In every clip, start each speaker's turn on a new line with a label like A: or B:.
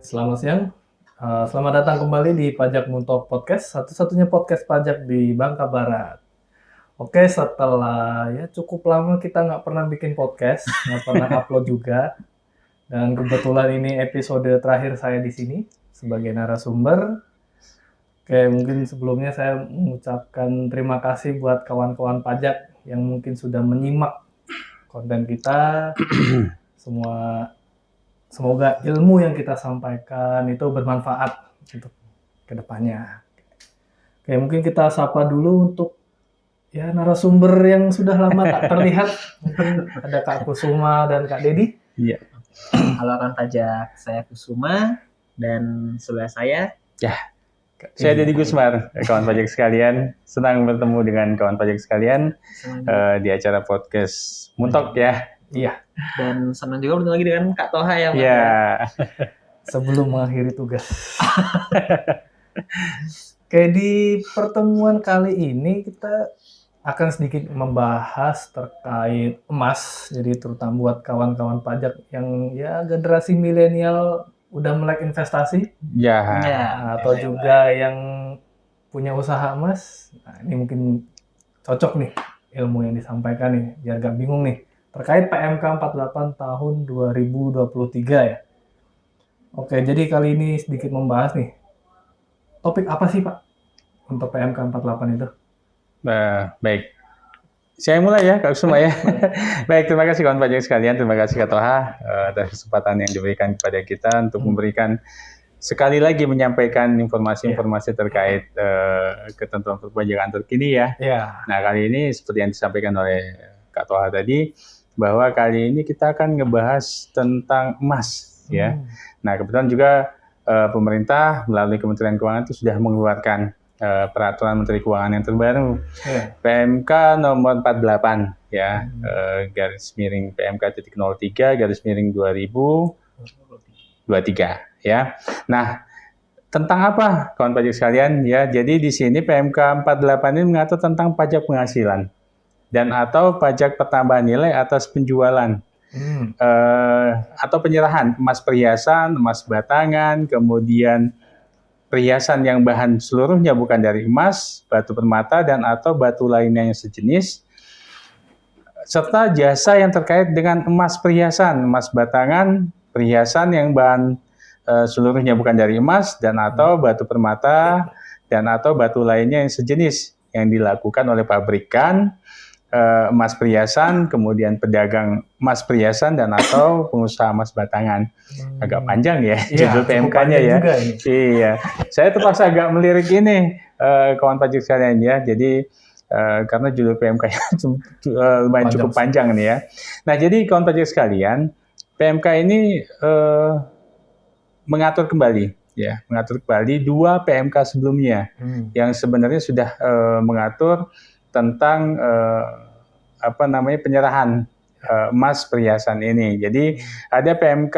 A: Selamat siang. Selamat datang kembali di Pajak Muntok Podcast, satu-satunya podcast pajak di Bangka Barat. Oke, setelah ya cukup lama kita nggak pernah bikin podcast, nggak pernah upload juga, dan kebetulan ini episode terakhir saya di sini sebagai narasumber. Oke, mungkin sebelumnya saya mengucapkan terima kasih buat kawan-kawan pajak yang mungkin sudah menyimak konten kita. Semoga ilmu yang kita sampaikan itu bermanfaat untuk kedepannya. Oke, mungkin kita sapa dulu untuk ya narasumber yang sudah lama tak terlihat. Mungkin ada Kak Kusuma dan Kak Dedi.
B: Iya.
C: Halo rekan pajak, saya Kusuma dan sebelah saya.
B: Ya, saya Dedi Gusmar, kawan pajak sekalian. Senang bertemu dengan kawan pajak sekalian di acara podcast Muntok ya.
A: Iya.
C: Dan senang juga bertemu lagi dengan Kak Toha ya.
B: Iya.
A: Sebelum mengakhiri tugas. Oke, di pertemuan kali ini kita akan sedikit membahas terkait emas. Jadi terutama buat kawan-kawan pajak yang ya generasi milenial udah melek investasi.
B: Ya.
A: Atau juga yang punya usaha emas. Nah, ini mungkin cocok nih ilmu yang disampaikan nih, biar gak bingung nih. Terkait PMK 48 tahun 2023 ya. Oke, jadi kali ini sedikit membahas nih. Topik apa sih Pak untuk PMK 48 itu?
B: Baik. Saya mulai ya, Kak Kusuma ya. Baik, terima kasih kawan pajak sekalian. Terima kasih Kak Toha atas kesempatan yang diberikan kepada kita untuk memberikan sekali lagi menyampaikan informasi-informasi terkait ketentuan perpajakan terkini ya. Nah, kali ini seperti yang disampaikan oleh Kak Toha tadi, bahwa kali ini kita akan ngebahas tentang emas ya. Nah, kebetulan juga pemerintah melalui Kementerian Keuangan itu sudah mengeluarkan peraturan Menteri Keuangan yang terbaru, PMK nomor 48 ya, garis miring PMK 03 garis miring 2023 ya. Nah, tentang apa kawan pajak sekalian ya? Jadi di sini PMK 48 ini mengatur tentang pajak penghasilan dan atau pajak pertambahan nilai atas penjualan atau penyerahan emas perhiasan, emas batangan, kemudian perhiasan yang bahan seluruhnya bukan dari emas, batu permata, dan atau batu lainnya yang sejenis, serta jasa yang terkait dengan emas perhiasan, emas batangan, perhiasan yang bahan seluruhnya bukan dari emas, dan atau batu permata, dan atau batu lainnya yang sejenis, yang dilakukan oleh pabrikan emas perhiasan, kemudian pedagang emas perhiasan dan atau pengusaha emas batangan. Agak panjang ya judul PMK-nya ya. Iya, saya terpaksa agak melirik ini kawan pajak sekalian ya. Jadi karena judul PMK-nya lumayan cukup panjang nih ya. Nah, jadi kawan pajak sekalian, PMK ini mengatur kembali dua PMK sebelumnya yang sebenarnya sudah mengatur tentang penyerahan emas perhiasan ini. Jadi ada PMK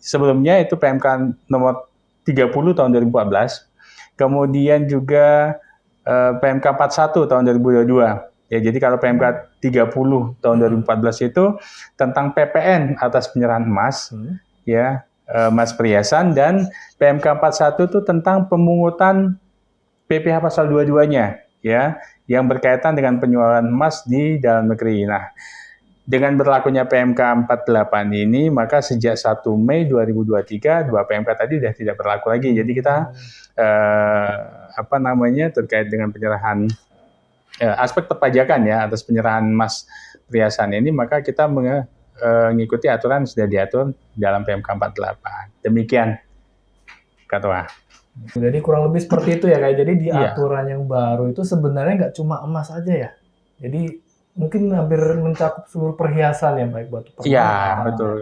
B: sebelumnya itu PMK nomor 30 tahun 2014. Kemudian juga PMK 41 tahun 2022. Ya, jadi kalau PMK 30 tahun 2014 itu tentang PPN atas penyerahan emas ya, emas perhiasan, dan PMK 41 itu tentang pemungutan PPh pasal 22-nya ya, yang berkaitan dengan penjualan emas di dalam negeri. Nah, dengan berlakunya PMK 48 ini, maka sejak 1 Mei 2023, dua PMK tadi sudah tidak berlaku lagi. Jadi kita terkait dengan penyerahan aspek perpajakan ya atas penyerahan emas perhiasan ini, maka kita mengikuti aturan yang sudah diatur dalam PMK 48. Demikian, Kak Toha.
A: Jadi kurang lebih seperti itu ya, kayak jadi di aturan yang baru itu sebenarnya nggak cuma emas aja ya. Jadi mungkin hampir mencakup seluruh perhiasan ya, baik batu permata.
B: Iya, betul.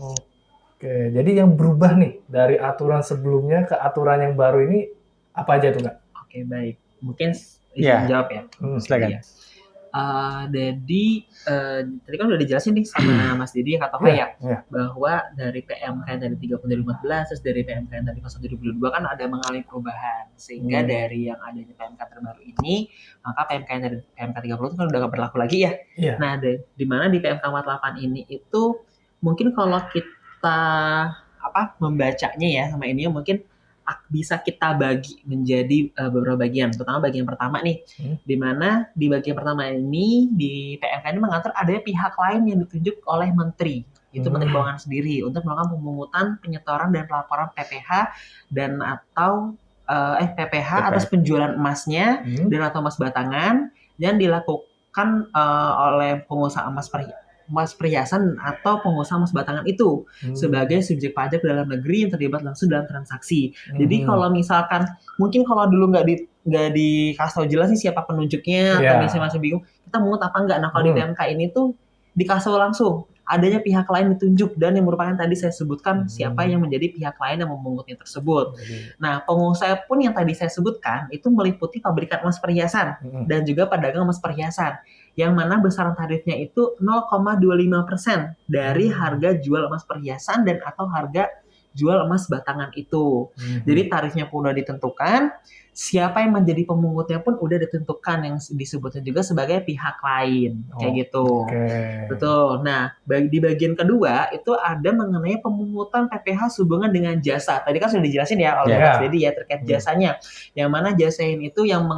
A: Oke, jadi yang berubah nih dari aturan sebelumnya ke aturan yang baru ini apa aja tuh Kak?
C: Oke, baik. Mungkin izin jawab ya.
B: Silakan.
C: Jadi tadi kan udah dijelasin nih sama Mas Dedi yang kata bahwa dari PMK yang dari 30 2014 terus dari PMK yang tadi 01 2022 kan ada mengalami perubahan, sehingga dari yang adanya PMK terbaru ini, maka PMK yang dari PMK 30 itu kan udah gak berlaku lagi ya. Nah, di mana di PMK 48 ini itu mungkin kalau kita membacanya ya sama ini mungkin bisa kita bagi menjadi beberapa bagian. Terutama bagian pertama nih, di mana di bagian pertama ini di PMK ini mengatur adanya pihak lain yang ditunjuk oleh menteri, itu Menteri Keuangan sendiri untuk melakukan pemungutan, penyetoran dan pelaporan PPh dan atau PPh atas penjualan emasnya dan atau emas batangan yang dilakukan oleh pengusaha emas perhiasan atau pengusaha emas batangan itu sebagai subjek pajak dalam negeri yang terlibat langsung dalam transaksi. Jadi kalau misalkan mungkin kalau dulu nggak dikasih tahu jelas sih siapa penunjuknya atau misalnya masih bingung kita mungut apa enggak. Nah kalau di PMK ini tuh dikasih tahu langsung adanya pihak lain ditunjuk dan yang merupakan tadi saya sebutkan siapa yang menjadi pihak lain yang memungutnya tersebut. Nah pengusaha pun yang tadi saya sebutkan itu meliputi pabrikan emas perhiasan dan juga pedagang emas perhiasan yang mana besaran tarifnya itu 0,25% dari harga jual emas perhiasan dan atau harga jual emas batangan itu. Jadi tarifnya pun udah ditentukan, siapa yang menjadi pemungutnya pun udah ditentukan yang disebutnya juga sebagai pihak lain, kayak gitu. Betul. Nah, di bagian kedua itu ada mengenai pemungutan PPh sehubungan dengan jasa. Tadi kan sudah dijelasin ya oleh Mas Dedi ya terkait jasanya. Yang mana jasa ini itu yang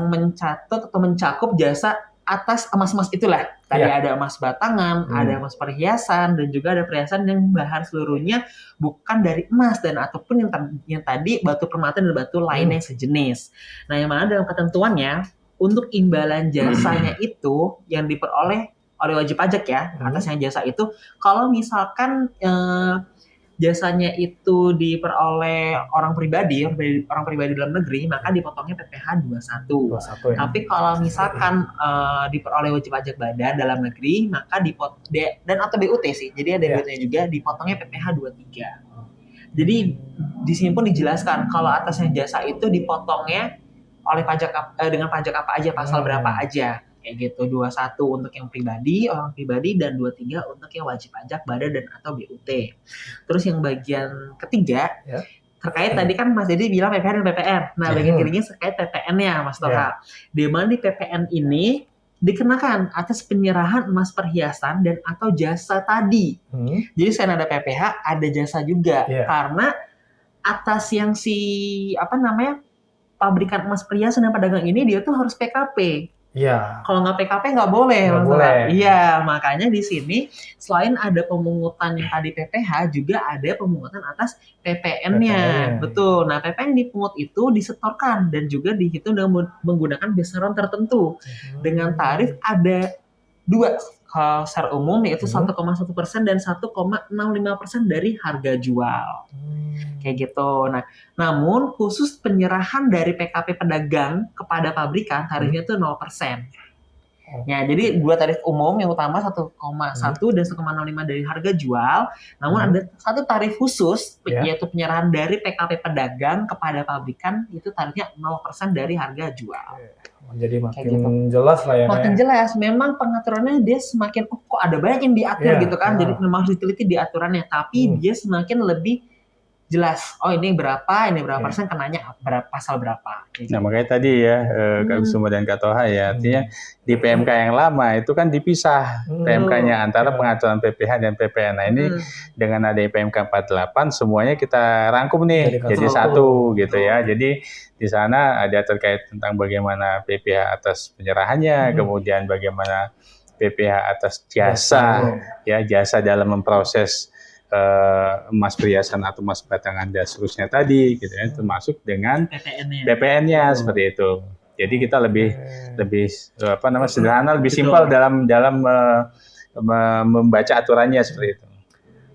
C: mencatat atau mencakup jasa atas emas-emas itulah. Tadi ada emas batangan, ada emas perhiasan, dan juga ada perhiasan yang bahan seluruhnya bukan dari emas dan ataupun yang tadi batu permata dan batu lainnya yang sejenis. Nah, yang mana dalam ketentuannya untuk imbalan jasanya itu yang diperoleh oleh wajib pajak ya atas yang jasa itu, kalau misalkan jasanya itu diperoleh orang pribadi dalam negeri, maka dipotongnya PPh 21. Tapi kalau misalkan diperoleh wajib pajak badan dalam negeri, maka dan atau BUT sih. Jadi ada BUT-nya juga dipotongnya PPh 23. Jadi di sini pun dijelaskan kalau atasnya jasa itu dipotongnya oleh pajak dengan pajak apa aja, pasal berapa aja. Kayak gitu, 21 untuk yang orang pribadi dan 23 untuk yang wajib pajak badan dan atau BUT. Terus yang bagian ketiga terkait tadi kan Mas Dedi bilang PPh dan PPN. Nah, bagian ketiga terkait PPN-nya Mas Toha. Di mana di PPN ini dikenakan atas penyerahan emas perhiasan dan atau jasa tadi. Jadi selain ada PPh, ada jasa juga. Karena atas yang pabrikan emas perhiasan dan pedagang ini dia tuh harus PKP. Kalau nggak PKP nggak boleh. Iya, makanya di sini selain ada pemungutan yang tadi PPh, juga ada pemungutan atas PPN-nya. Betul. Nah, PPN yang dipungut itu disetorkan dan juga dihitung dengan menggunakan besaran tertentu. Dengan tarif ada dua secara umum, yaitu 1,1% dan 1,65% dari harga jual. Kayak gitu. Nah, namun khusus penyerahan dari PKP pedagang kepada pabrikan tarifnya itu 0%. Ya, jadi dua tarif umum yang utama 1,1 dan 1,05 dari harga jual. Namun ada satu tarif khusus yaitu penyerahan dari PKP pedagang kepada pabrikan itu tarifnya 0% dari harga jual.
A: Jadi makin jelas lah ya.
C: Makin jelas. Memang pengaturannya dia semakin kok ada banyak yang diatur gitu kan. Jadi memang harus diteliti di aturannya, tapi dia semakin lebih jelas. Oh, ini berapa persen kenanya berapa, pasal berapa.
B: Nah, makanya tadi ya Kak Kusuma dan Kak Toha ya, artinya di PMK yang lama itu kan dipisah PMK-nya antara pengaturan PPh dan PPN. Nah, ini dengan adanya PMK 48 semuanya kita rangkum nih jadi satu gitu ya. Jadi di sana ada terkait tentang bagaimana PPh atas penyerahannya, kemudian bagaimana PPh atas jasa jasa dalam memproses emas perhiasan atau emas batangan dan seterusnya tadi gitu ya, termasuk dengan PPN-nya seperti itu. Jadi kita lebih sederhana, lebih simpel dalam membaca aturannya seperti itu.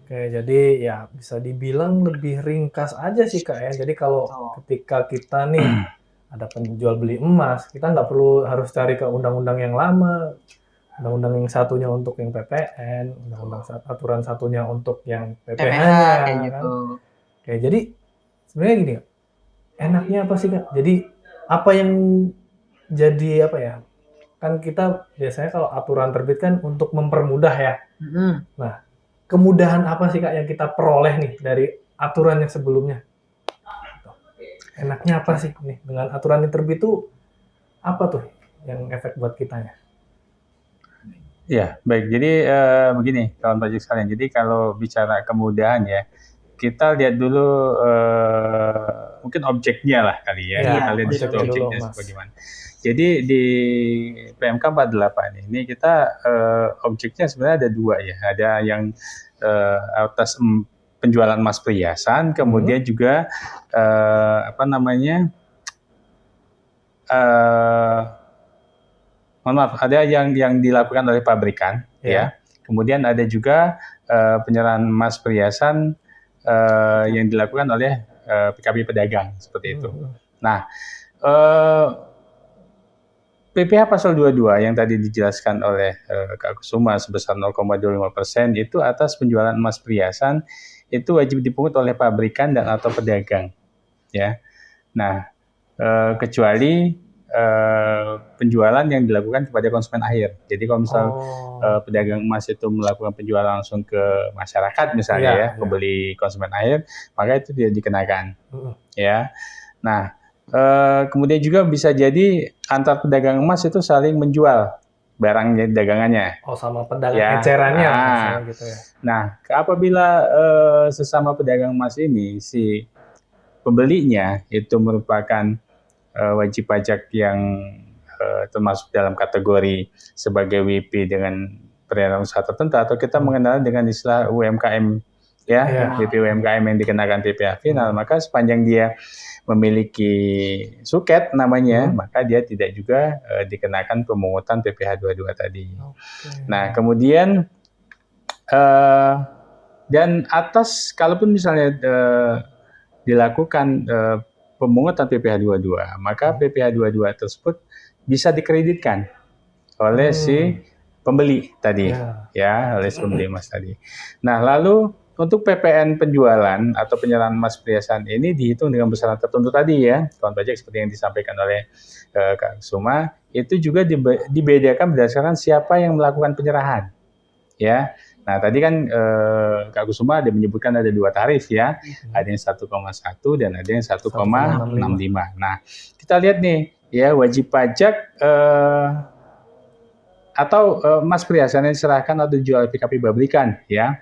A: Oke, jadi ya bisa dibilang lebih ringkas aja sih Kak ya. Jadi kalau ketika kita nih ada penjual beli emas, kita nggak perlu harus cari ke undang-undang yang lama. Undang-undang yang satunya untuk yang PPN, aturan satunya untuk yang PPh-nya,
C: kayak gitu.
A: Oke, jadi sebenarnya gini, enaknya apa sih Kak? Jadi apa yang jadi kan kita biasanya kalau aturan terbit kan untuk mempermudah ya. Nah, kemudahan apa sih Kak yang kita peroleh nih dari aturan yang sebelumnya? Enaknya apa sih nih dengan aturan yang terbit itu apa tuh yang efek buat kitanya?
B: Ya, baik. Jadi begini, kawan pajak sekalian. Jadi kalau bicara kemudahan ya, kita lihat dulu mungkin objeknya lah kali ya.
A: Ya,
B: Kita lihat di situ
A: objeknya
B: objeknya
A: dulu, Mas.
B: bagaimana. Jadi di PMK 48 ini kita objeknya sebenarnya ada dua ya. Ada yang atas penjualan emas perhiasan, kemudian juga mohon maaf, ada yang dilakukan oleh pabrikan, ya. Kemudian ada juga penyerahan emas perhiasan yang dilakukan oleh PKP pedagang seperti itu. Nah, PPh pasal 22 yang tadi dijelaskan oleh Kak Kusuma sebesar 0,25% itu atas penjualan emas perhiasan itu wajib dipungut oleh pabrikan dan atau pedagang, ya. Nah, kecuali penjualan yang dilakukan kepada konsumen akhir. Jadi kalau misal pedagang emas itu melakukan penjualan langsung ke masyarakat misalnya pembeli konsumen akhir, maka itu tidak dikenakan. Ya. Nah, kemudian juga bisa jadi antar pedagang emas itu saling menjual barang dagangannya.
A: Oh, sama pedagang ecerannya gitu ya.
B: Nah, apabila sesama pedagang emas ini si pembelinya itu merupakan wajib pajak yang termasuk dalam kategori sebagai WP dengan perjalanan usaha tertentu atau kita mengenal dengan istilah UMKM WP UMKM yang dikenakan PPh final, maka sepanjang dia memiliki suket namanya, maka dia tidak juga dikenakan pemungutan PPh 22 tadi. Nah, kemudian dan atas kalaupun misalnya dilakukan pemungutan PPh 22, maka PPh 22 tersebut bisa dikreditkan oleh si pembeli tadi, oleh si pembeli emas tadi. Nah, lalu untuk PPN penjualan atau penyerahan emas perhiasan ini dihitung dengan besaran tertentu tadi ya, kawan pajak seperti yang disampaikan oleh Kak Suma, itu juga dibedakan berdasarkan siapa yang melakukan penyerahan, ya. Nah, tadi kan Kak Kusuma ada menyebutkan ada dua tarif ya, ada yang 1,1 dan ada yang 1,65. Nah, kita lihat nih ya, wajib pajak atau emas perhiasan yang diserahkan atau dijual PKP pabrikan ya,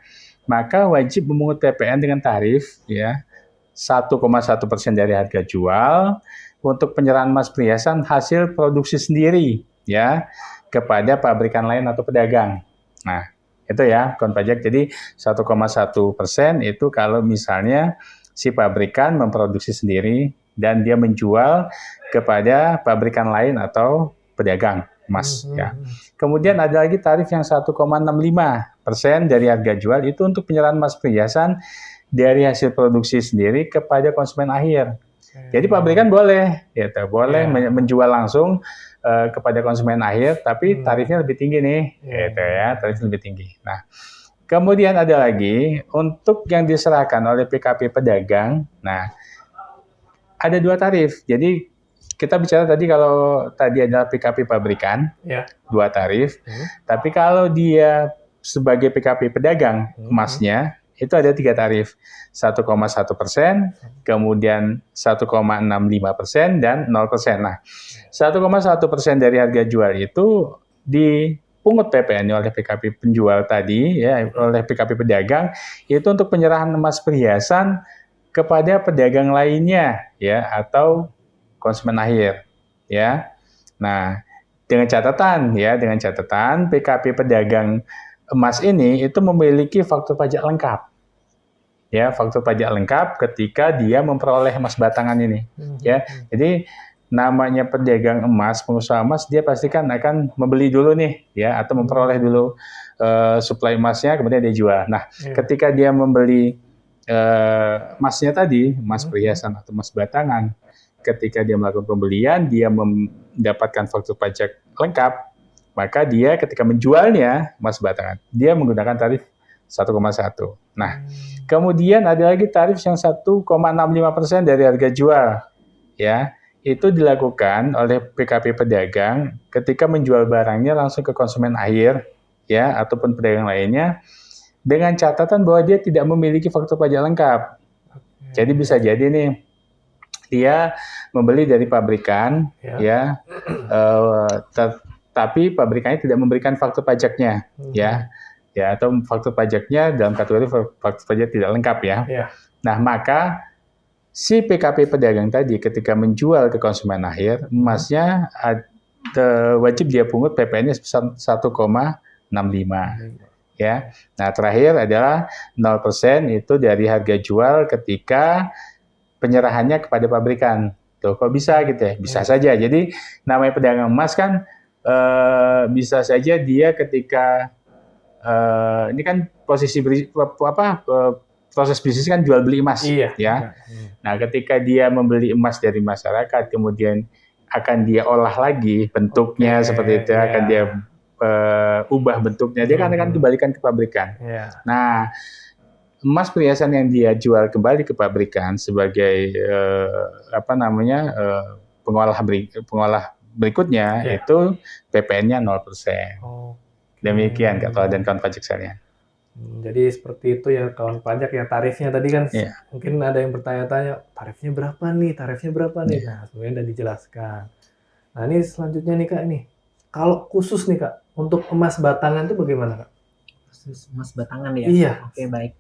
B: maka wajib memungut PPN dengan tarif ya 1,1% dari harga jual untuk penyerahan emas perhiasan hasil produksi sendiri ya kepada pabrikan lain atau pedagang. Nah, itu ya, kawan pajak. Jadi 1,1% itu kalau misalnya si pabrikan memproduksi sendiri dan dia menjual kepada pabrikan lain atau pedagang emas ya. Kemudian ada lagi tarif yang 1,65% dari harga jual itu untuk penyerahan emas perhiasan dari hasil produksi sendiri kepada konsumen akhir. Jadi pabrikan boleh menjual langsung kepada konsumen akhir, tapi tarifnya lebih tinggi nih, tarifnya lebih tinggi. Nah, kemudian ada lagi untuk yang diserahkan oleh PKP pedagang. Nah, ada dua tarif. Jadi kita bicara tadi kalau tadi adalah PKP pabrikan, dua tarif. Tapi kalau dia sebagai PKP pedagang emasnya itu ada tiga tarif, 1,1%, kemudian 1,65% dan 0%. Nah, 1,1% dari harga jual itu dipungut PPN oleh PKP penjual tadi, ya, oleh PKP pedagang, itu untuk penyerahan emas perhiasan kepada pedagang lainnya, ya, atau konsumen akhir, ya. Nah, dengan catatan PKP pedagang emas ini itu memiliki faktur pajak lengkap. Ya, faktur pajak lengkap ketika dia memperoleh emas batangan ini. Ya. Jadi namanya pedagang emas, pengusaha emas, dia pastikan akan membeli dulu nih, ya, atau memperoleh dulu suplai emasnya, kemudian dia jual. Nah, ketika dia membeli emasnya tadi, emas perhiasan atau emas batangan, ketika dia melakukan pembelian, dia mendapatkan faktur pajak lengkap, maka dia ketika menjualnya emas batangan, dia menggunakan tarif 1,1. Nah, kemudian ada lagi tarif yang 1,65% dari harga jual. Ya, itu dilakukan oleh PKP pedagang ketika menjual barangnya langsung ke konsumen akhir, ya, ataupun pedagang lainnya, dengan catatan bahwa dia tidak memiliki faktur pajak lengkap. Jadi bisa jadi nih, dia membeli dari pabrikan, tapi pabrikannya tidak memberikan faktur pajaknya, ya, atau faktur pajaknya dalam kategori faktur pajak tidak lengkap, ya. Nah, maka si PKP pedagang tadi ketika menjual ke konsumen akhir, emasnya wajib dia pungut PPN-nya sebesar 1,65. Ya. Nah, terakhir adalah 0% itu dari harga jual ketika penyerahannya kepada pabrikan. Tuh, kok bisa gitu ya? Bisa saja. Jadi, namanya pedagang emas kan bisa saja dia ketika ini kan posisi proses bisnis kan jual beli emas, ya. Nah, ketika dia membeli emas dari masyarakat, kemudian akan dia olah lagi bentuknya seperti itu, akan dia ubah bentuknya, dia akan kembalikan ke pabrikan. Nah, emas perhiasan yang dia jual kembali ke pabrikan sebagai pengolah berikutnya itu PPN-nya 0%. Demikian Kak dan kawan pajak sekalian.
A: Jadi seperti itu ya kawan pajak ya, tarifnya tadi kan mungkin ada yang bertanya-tanya tarifnya berapa nih? Nah, sebenarnya udah dijelaskan. Nah, ini selanjutnya nih Kak, ini kalau khusus nih Kak untuk emas batangan itu bagaimana Kak?
C: Khusus emas batangan ya?
A: Iya.
C: Oke, baik.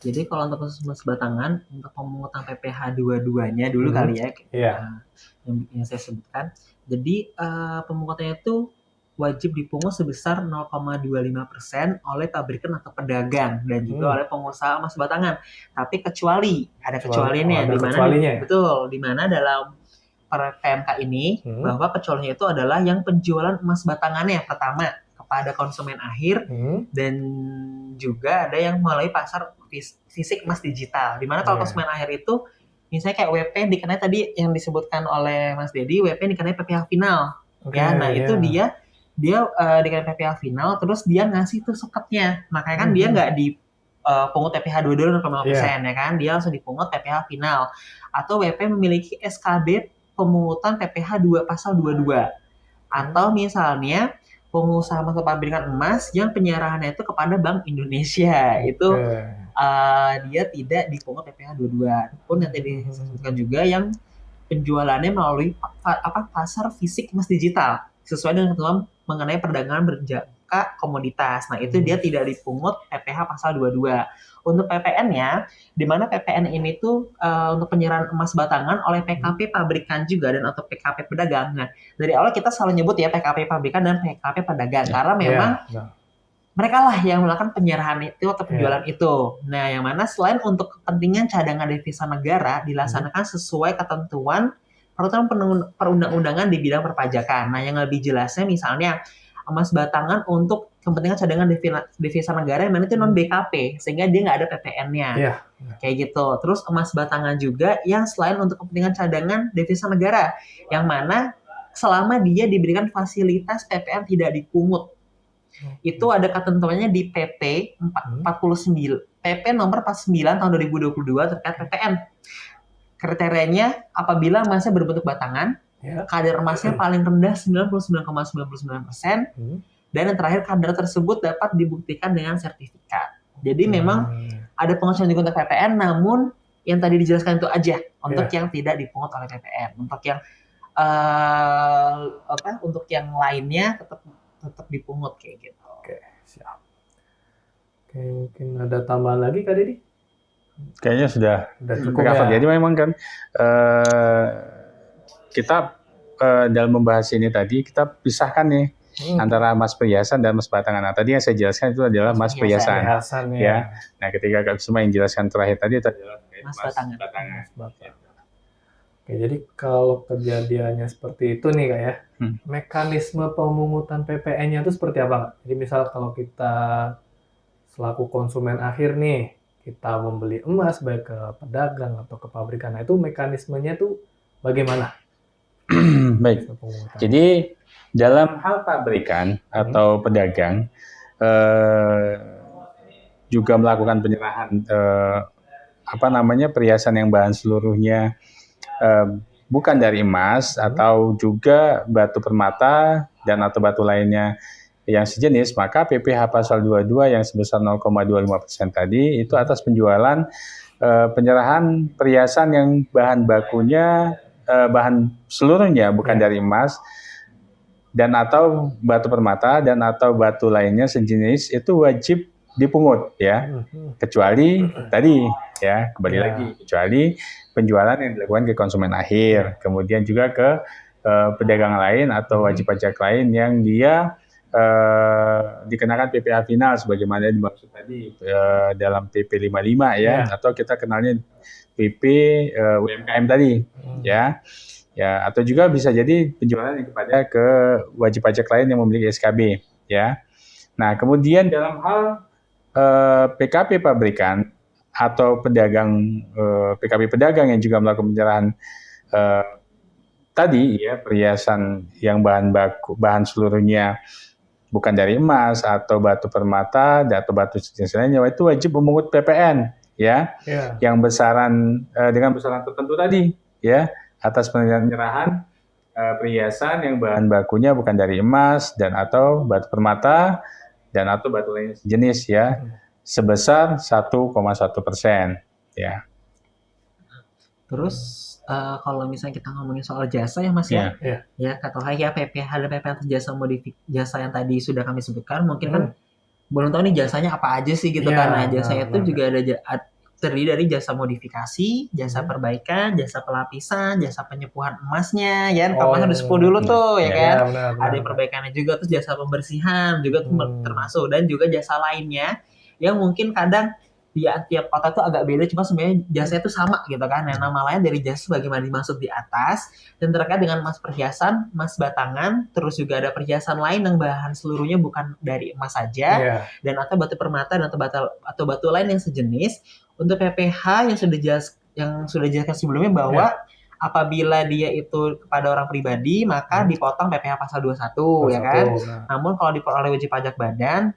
C: Jadi kalau untuk khusus emas batangan untuk pemungutan PPh 22-nya dulu kali ya, yang saya sebutkan. Jadi pemungutannya itu wajib dipungut sebesar 0,25% oleh pabrikan atau pedagang dan juga oleh pengusaha emas batangan. Tapi ada kecualiannya, di mana dalam PMK ini bahwa kecualiannya itu adalah yang penjualan emas batangannya pertama kepada konsumen akhir dan juga ada yang melalui pasar fisik emas digital. Di mana kalau konsumen akhir itu misalnya kayak WP dikenai tadi yang disebutkan oleh Mas Dedi, WP dikenai PPh final. Itu dia dengan PPh final, terus dia ngasih tuh suketnya. Makanya kan dia nggak dipungut PPh 22 0,5%, ya kan? Dia langsung dipungut PPh final. Atau WP memiliki SKB pemungutan PPh 2 pasal 22. Atau misalnya pengusaha atau pabrikan emas yang penyerahannya itu kepada Bank Indonesia. Itu dia tidak dipungut PPh 22. Pun yang tadi disebutkan juga yang penjualannya melalui pasar fisik emas digital sesuai dengan ketentuan mengenai perdagangan berjangka komoditas. Nah, itu dia tidak dipungut PPh pasal 22. Untuk PPN-nya, di mana PPN ini tuh untuk penyerahan emas batangan oleh PKP pabrikan juga dan atau PKP pedagang. Nah, dari awal kita selalu nyebut ya PKP pabrikan dan PKP pedagang karena memang mereka lah yang melakukan penyerahan itu atau penjualan itu. Nah, yang mana selain untuk kepentingan cadangan devisa negara dilaksanakan sesuai ketentuan perundang-undangan di bidang perpajakan. Nah, yang lebih jelasnya misalnya emas batangan untuk kepentingan cadangan devisa negara yang mana itu non BKP sehingga dia nggak ada PPN-nya. Kayak gitu. Terus emas batangan juga yang selain untuk kepentingan cadangan devisa negara yang mana selama dia diberikan fasilitas PPN tidak dipungut. Itu ada ketentuannya di PP 49 PP nomor 49 tahun 2022 terkait PPN. Kriterianya apabila emasnya berbentuk batangan, kadar emasnya paling rendah 99,99%, dan yang terakhir kadar tersebut dapat dibuktikan dengan sertifikat. Jadi memang ada pengecualian juga untuk PPN, namun yang tadi dijelaskan itu aja untuk yang tidak dipungut oleh PPN. Untuk yang untuk yang lainnya tetap dipungut kayak gitu.
A: Oke, siap. Oke, mungkin ada tambahan lagi Kak Dedi?
B: Kayaknya sudah
A: cukup
B: ya. Jadi memang kan kita dalam membahas ini tadi kita pisahkan nih antara emas perhiasan dan emas batangan. Nah, tadi yang saya jelaskan itu adalah emas perhiasan. Ya. Nah, ketika Kak Bisma yang jelaskan terakhir tadi itu adalah emas batangan.
A: Oke, jadi kalau kejadiannya seperti itu nih Kak ya, mekanisme pemungutan PPN-nya itu seperti apa Kak? Jadi misal kalau kita selaku konsumen akhir nih, kita membeli emas baik ke pedagang atau ke pabrikan, nah itu mekanismenya tuh bagaimana?
B: Baik, jadi dalam hal pabrikan atau pedagang juga melakukan penyerahan perhiasan yang bahan seluruhnya bukan dari emas atau juga batu permata dan atau batu lainnya yang sejenis, maka PPh pasal 22 yang sebesar 0,25% tadi itu atas penjualan penyerahan perhiasan yang bahan bakunya bahan seluruhnya bukan dari emas dan atau batu permata dan atau batu lainnya sejenis itu wajib dipungut ya. Kecuali tadi ya, kembali lagi, kecuali penjualan yang dilakukan ke konsumen akhir, kemudian juga ke pedagang lain atau wajib pajak lain yang dia dikenakan PPh final sebagaimana dimaksud tadi dalam PP 55 ya, atau kita kenalnya PP UMKM tadi ya. Ya, atau juga bisa jadi penjualan yang kepada ke wajib pajak lain yang memiliki SKB ya. Nah, kemudian dalam hal PKP pabrikan atau pedagang PKP pedagang yang juga melakukan penyerahan tadi ya, perhiasan yang bahan seluruhnya bukan dari emas atau batu permata atau batu jenis lainnya, itu wajib memungut PPN ya, yang besaran dengan besaran tertentu tadi ya, atas penyerahan perhiasan yang bahan bakunya bukan dari emas dan atau batu permata dan atau batu lain jenis ya, sebesar 1,1% ya.
C: Terus kalau misalnya kita ngomongin soal jasa ya Mas ya kata ya PPh dan PPh jasa yang tadi sudah kami sebutkan, mungkin kan belum tahu nih jasanya apa aja sih gitu kan. Nah, jasa itu juga ada terdiri dari jasa modifikasi, jasa perbaikan, jasa pelapisan, jasa penyepuhan emasnya, ya kan, emasnya udah sepuh dulu tuh, ya kan. Ada perbaikannya juga, terus jasa pembersihan juga tuh termasuk, dan juga jasa lainnya yang mungkin kadang di tiap kota tuh agak beda, cuma sebenarnya jasanya itu sama gitu kan. Yang nama lain dari jasa sebagaimana dimaksud di atas, dan terkait dengan emas perhiasan, emas batangan, terus juga ada perhiasan lain yang bahan seluruhnya bukan dari emas saja, dan atau batu permata dan atau batu lain yang sejenis. Untuk PPh yang sudah dijelaskan sebelumnya bahwa apabila dia itu kepada orang pribadi, maka dipotong PPh pasal 21 ya kan. Namun kalau dipotong oleh wajib pajak badan,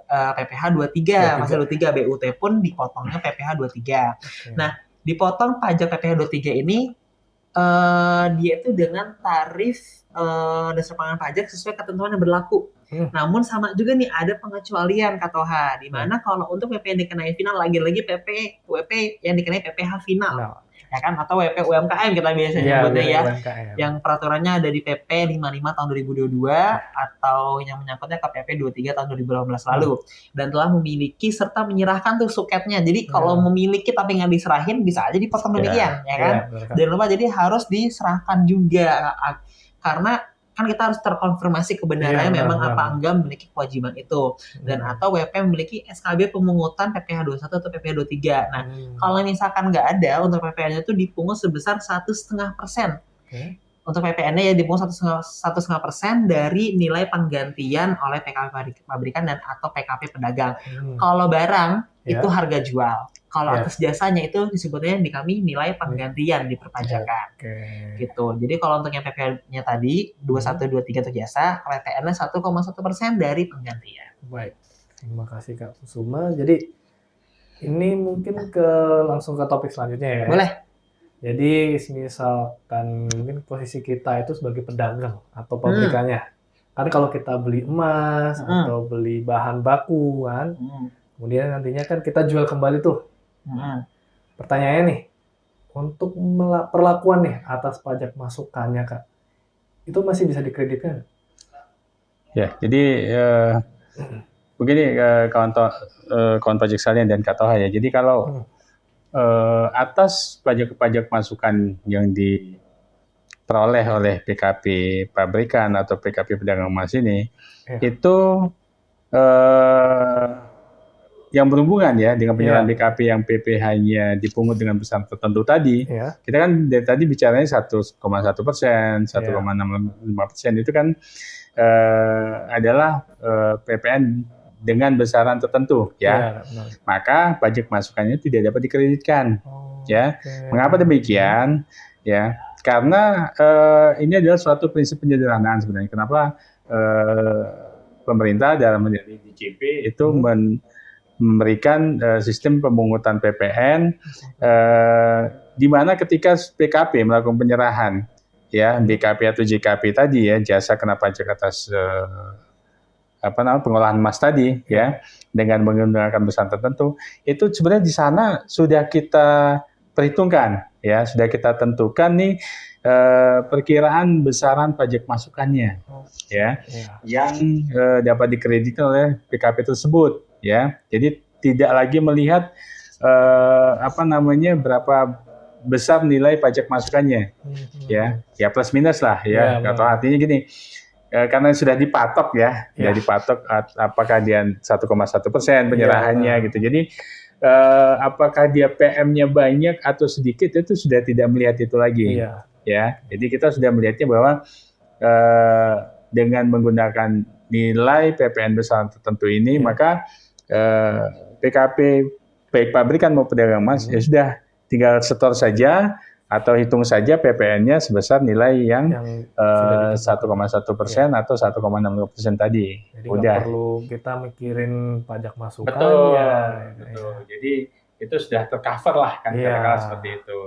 C: PPh 23, pasal 23 BUT pun dipotongnya PPh 23. Nah, dipotong pajak PPh 23 ini dia itu dengan tarif dasar pengenaan pajak sesuai ketentuan yang berlaku. Namun sama juga nih ada pengecualian Kak Toha, di mana kalau untuk WP yang dikenai final, lagi-lagi WP yang dikenai PPh final. Ya kan, atau WP UMKM kita biasanya nyebutnya ya, yang peraturannya ada di PP 55 tahun 2022 atau yang menyangkutnya ke PP 23 tahun 2018 lalu, dan telah memiliki serta menyerahkan tuh suketnya. Jadi kalau memiliki tapi nggak diserahin, bisa aja dipotong demikian, ya kan. Jangan lupa jadi harus diserahkan juga, karena kan kita harus terkonfirmasi kebenarannya memang apa enggak memiliki kewajiban itu, dan atau WP memiliki SKB pemungutan PPh 21 atau PPh 23. Nah, kalau misalkan nggak ada, untuk PPh-nya itu dipungut sebesar 1,5%. Untuk PPN-nya ya dipungut 1,5% dari nilai penggantian oleh PKP pabrikan dan atau PKP pedagang. Kalau barang itu harga jual. Kalau atas jasanya itu disebutnya di kami nilai penggantian di perpajakan. Gitu. Jadi kalau untuk yang PPh-nya tadi 21, 23 untuk jasa, kalau PPN-nya 1,1% dari penggantian.
A: Baik. Terima kasih Kak Kusuma. Jadi ini mungkin langsung ke topik selanjutnya ya.
C: Boleh.
A: Jadi misalkan mungkin posisi kita itu sebagai pedagang atau pabrikannya. Kan kalau kita beli emas atau beli bahan baku kan, kemudian nantinya kan kita jual kembali tuh. Pertanyaannya nih, untuk perlakuan nih atas pajak masukannya Kak, itu masih bisa dikreditkan?
B: Ya, jadi begini kawan pajak sekalian dan Kak Toha ya. Jadi kalau atas pajak masukan yang diperoleh oleh PKP pabrikan atau PKP pedagang emas ini, itu yang berhubungan ya dengan penyerahan BKP yang PPh-nya dipungut dengan besar tertentu tadi, kita kan dari tadi bicaranya 1,1%, 1,65% itu kan adalah PPN dengan besaran tertentu ya. Maka pajak masukannya tidak dapat dikreditkan. Mengapa demikian? Ya, karena ini adalah suatu prinsip penyederhanaan sebenarnya. Kenapa pemerintah dalam menjadi DJP itu memberikan sistem pemungutan PPN di mana ketika PKP melakukan penyerahan ya BKP atau JKP tadi ya, jasa kena pajak atas pengolahan emas tadi ya, dengan menggunakan besaran tertentu, itu sebenarnya di sana sudah kita perhitungkan ya, sudah kita tentukan nih perkiraan besaran pajak masukannya ya, yang dapat dikreditkan oleh PKP tersebut ya. Jadi tidak lagi melihat berapa besar nilai pajak masukannya, ya plus minus lah ya. Atau artinya gini, karena sudah dipatok ya, sudah dipatok apakah dia 1,1% penyerahannya gitu. Jadi apakah dia PM-nya banyak atau sedikit itu sudah tidak melihat itu lagi, ya. Jadi kita sudah melihatnya bahwa dengan menggunakan nilai PPN besar tertentu ini, maka PKP baik pabrikan maupun pedagang emas ya sudah tinggal setor saja atau hitung saja PPN-nya sebesar nilai yang 1,1% atau 1,65% tadi.
A: Jadi nggak perlu kita mikirin pajak masukan.
B: Betul. Jadi itu sudah tercover lah kan kira-kira seperti itu.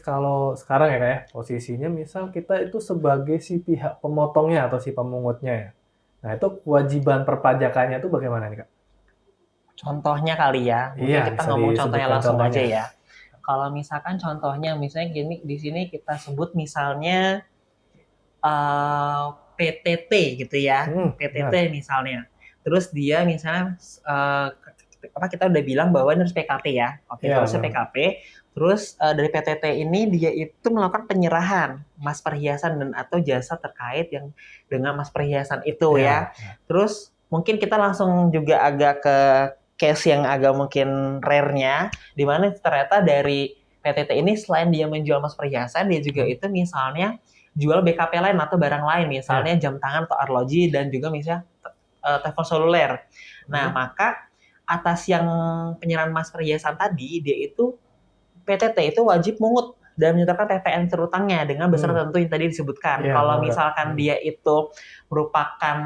A: Kalau sekarang ya kayak posisinya misal kita itu sebagai si pihak pemotongnya atau si pemungutnya ya. Nah itu kewajiban perpajakannya itu bagaimana nih Kak?
C: Contohnya kali ya, mungkin kita ngomong contohnya langsung aja ya. Kalau misalkan contohnya, misalnya gini, di sini kita sebut misalnya PTT gitu ya, PTT misalnya. Terus dia misalnya kita udah bilang bahwa ini harus PKP ya, harus PKP. Terus dari PTT ini dia itu melakukan penyerahan emas perhiasan dan atau jasa terkait yang dengan emas perhiasan itu ya. Terus mungkin kita langsung juga agak ke case yang agak mungkin rare-nya, di mana ternyata dari PTT ini selain dia menjual emas perhiasan, dia juga itu misalnya jual BKP lain atau barang lain, misalnya jam tangan atau arloji dan juga misalnya telepon seluler. Nah, maka atas yang penyerahan emas perhiasan tadi, dia itu PTT itu wajib mungut dan menyetorkan PPN terutangnya dengan besar tertentu yang tadi disebutkan. Kalau misalkan dia itu merupakan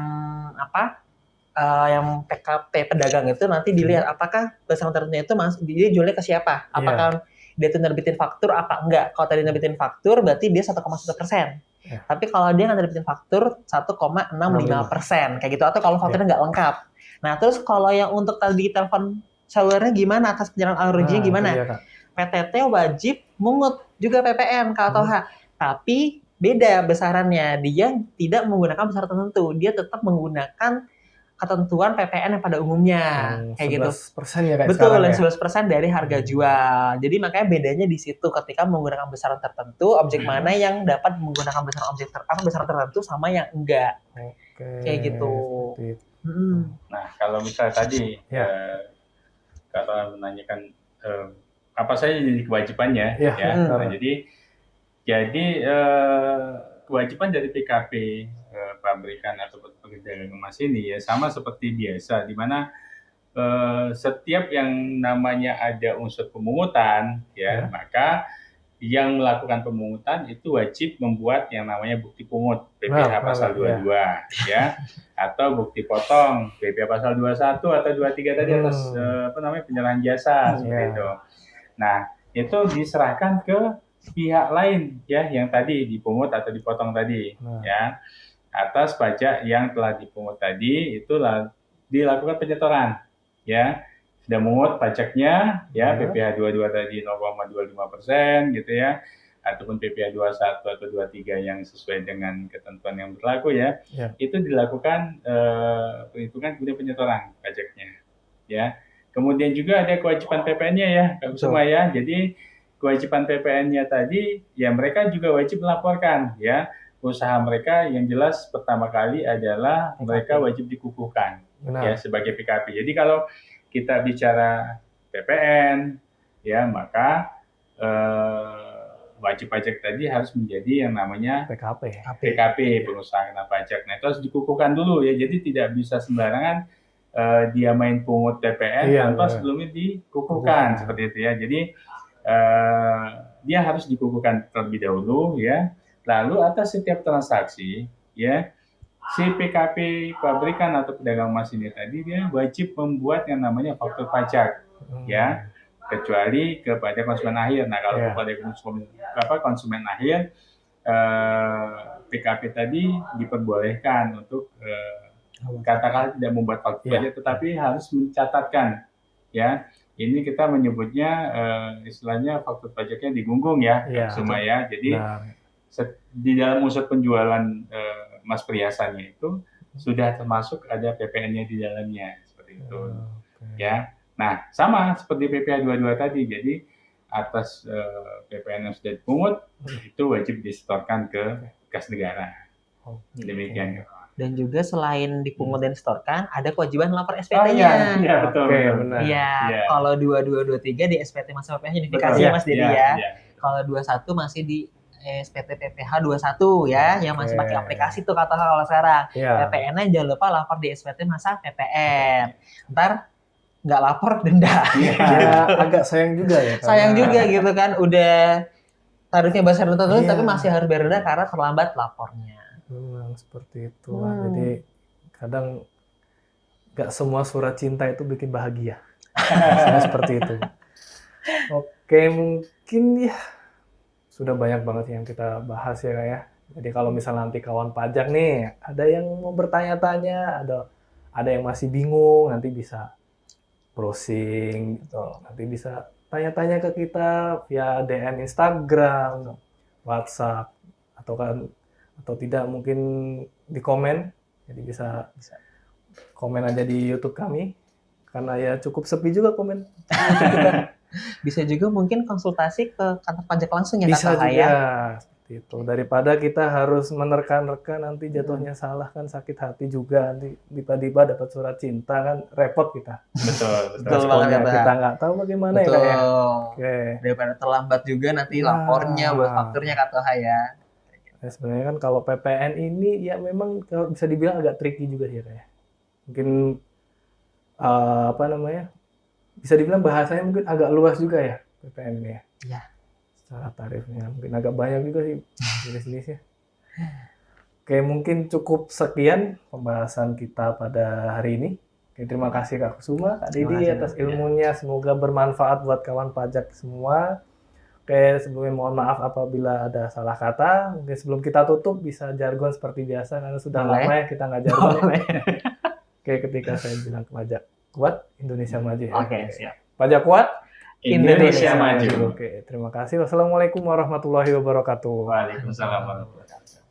C: yang PKP pedagang itu nanti dilihat apakah besar tertentunya itu dia jualnya ke siapa, apakah dia itu nerbitin faktur apa enggak. Kalau tadi nerbitin faktur berarti dia 1,1%. Tapi kalau dia nggak nerbitin faktur 1,65% kayak gitu, atau kalau fakturnya nggak lengkap. Nah terus kalau yang untuk tadi telepon selulernya gimana, atas penyerahan arlojinya gimana? PTT wajib mungut juga PPN atau H, tapi beda besarannya. Dia tidak menggunakan besar tertentu, dia tetap menggunakan ketentuan PPN yang pada umumnya kayak gitu.
A: 11% ya kayak
C: betul, yang 11% dari harga jual. Jadi makanya bedanya di situ ketika menggunakan besaran tertentu, objek mana yang dapat menggunakan besaran tertentu sama yang enggak. Kayak gitu.
B: Nah, kalau misalnya tadi kata menanyakan apa saja jadi kewajibannya Nah, jadi kewajiban dari PKP pabrikan atau pedagang emas ini ya sama seperti biasa, di mana setiap yang namanya ada unsur pemungutan maka yang melakukan pemungutan itu wajib membuat yang namanya bukti pungut PPh pasal 22 atau bukti potong PPh pasal 21 atau 23 tadi atas penyerahan jasa seperti itu. Nah, itu diserahkan ke pihak lain yang tadi dipungut atau dipotong tadi atas pajak yang telah dipungut tadi, itulah dilakukan penyetoran sudah mungut pajaknya PPh 22 tadi 0,25% gitu ataupun PPh 21 atau 23 yang sesuai dengan ketentuan yang berlaku itu dilakukan perhitungan kemudian penyetoran pajaknya Kemudian juga ada kewajiban PPN-nya semua jadi kewajiban PPN-nya tadi mereka juga wajib melaporkan usaha mereka, yang jelas pertama kali adalah mereka wajib dikukuhkan sebagai PKP. Jadi kalau kita bicara PPN maka wajib pajak tadi harus menjadi yang namanya PKP, pengusaha kena pajak. Nah itu harus dikukuhkan dulu jadi tidak bisa sembarangan dia main pungut PPN tanpa sebelumnya dikukuhkan seperti itu Jadi dia harus dikukuhkan terlebih dahulu Lalu atas setiap transaksi si PKP pabrikan atau pedagang emas ini tadi dia wajib membuat yang namanya faktur pajak kecuali kepada konsumen akhir. Nah kalau kepada konsumen akhir PKP tadi diperbolehkan untuk katakanlah tidak membuat faktur pajak, tetapi harus mencatatkan ini kita menyebutnya istilahnya faktur pajaknya digunggung semua Jadi di dalam unsur penjualan emas perhiasannya itu sudah termasuk ada PPN-nya di dalamnya seperti itu.
A: Oke.
B: Ya. Nah, sama seperti PPh 22 tadi. Jadi atas PPN yang sudah dipungut itu wajib disetorkan ke kas negara.
A: Oke.
B: Demikian.
C: Dan juga selain dipungut dan disetorkan, ada kewajiban lapor
B: Oh
C: SPT-nya.
B: iya, betul.
A: Oke,
B: betul.
A: benar.
C: Iya,
B: Iya.
C: kalau 2223 di SPT masa PPh unifikasi
B: Betul.
C: ya Mas Dedi
B: Iya,
C: ya.
B: iya.
C: Kalau 21 masih di SPT PPh 21 ya, yang masih
A: Oke.
C: pakai aplikasi tuh kata kalau sekarang.
A: Iya.
C: PPN-nya jangan lupa lapor di SPT masa PPN. Ntar nggak lapor denda.
B: Iya.
A: Ya agak sayang juga ya.
C: Sayang
A: karena-
C: juga gitu kan, udah tarifnya besar tertentu
A: Iya.
C: tapi masih harus bayar denda karena terlambat lapornya.
A: Memang seperti itulah. Jadi kadang nggak semua surat cinta itu bikin bahagia. Rasanya seperti itu. Oke, mungkin ya sudah banyak banget yang kita bahas ya Kak ya. Jadi kalau misalnya nanti kawan pajak nih, ada yang mau bertanya-tanya, ada yang masih bingung, nanti bisa browsing gitu. Nanti bisa tanya-tanya ke kita via DM Instagram, WhatsApp, atau tidak mungkin di komen. Jadi bisa komen aja di YouTube kami. Karena ya cukup sepi juga komen.
C: Bisa juga mungkin konsultasi ke kantor pajak langsung ya
A: Bisa
C: Kak
A: juga
C: ya.
A: seperti itu. Daripada kita harus menerka-nerka nanti jatuhnya salah kan, sakit hati juga, nanti tiba-tiba dapat surat cinta kan repot kita.
B: Betul,
C: Betul
B: betul.
C: banget,
A: Responnya
C: Kak.
A: kita nggak tahu bagaimana ya
C: Betul.
A: Kak ya. Oke.
C: Daripada terlambat juga nanti
A: Nah.
C: lapornya buat fakturnya Kak Toha ya.
A: Ya, sebenarnya kan kalau PPN ini ya memang kalau bisa dibilang agak tricky juga sih ya Kak ya. Mungkin apa namanya? Bisa dibilang bahasanya mungkin agak luas juga ya PPN ini ya.
C: Iya.
A: Secara tarifnya mungkin agak banyak juga sih jenis-jenisnya. Oke, mungkin cukup sekian pembahasan kita pada hari ini. Oke, terima kasih Kak Kusuma, Kak
C: Terima
A: Didi
C: kasih,
A: atas
C: Mas.
A: ilmunya. Semoga bermanfaat buat kawan pajak semua. Oke, sebelumnya mohon maaf apabila ada salah kata. Mungkin sebelum kita tutup bisa jargon seperti biasa karena sudah
C: Boleh.
A: lama ya kita nggak jargon.
C: Boleh.
A: Oke, ketika saya bilang pajak kuat, Indonesia maju ya.
C: Oke, siap.
A: Pajak kuat,
B: Indonesia maju.
A: Oke, terima kasih. Wassalamualaikum warahmatullahi wabarakatuh.
B: Waalaikumsalam warahmatullahi wabarakatuh.